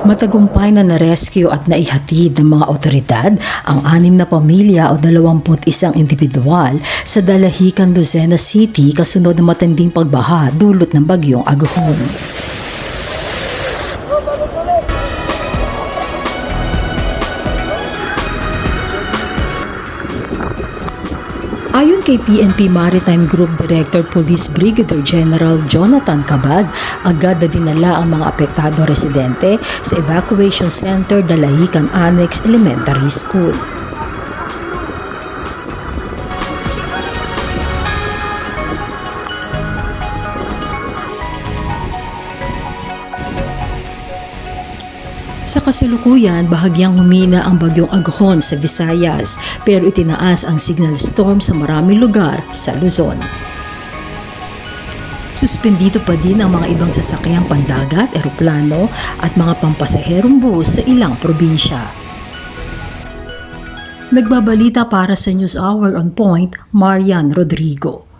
Matagumpay na na-rescue at naihatid ng mga otoridad ang 6 na pamilya o 21 individual sa Dalahican, Lucena City kasunod ng matinding pagbaha dulot ng bagyong Aghon. Ayon kay PNP Maritime Group Director Police Brigadier General Jonathan Cabag, agad na dinala ang mga apektadong residente sa Evacuation Center Dalahican Annex Elementary School. Sa kasalukuyan, bahagyang humina ang bagyong Aghon sa Visayas pero itinaas ang signal storm sa maraming lugar sa Luzon. Suspendido pa din ang mga ibang sasakyang pandagat, eroplano at mga pampasaherong bus sa ilang probinsya. Nagbabalita para sa News Hour on Point, Marian Rodrigo.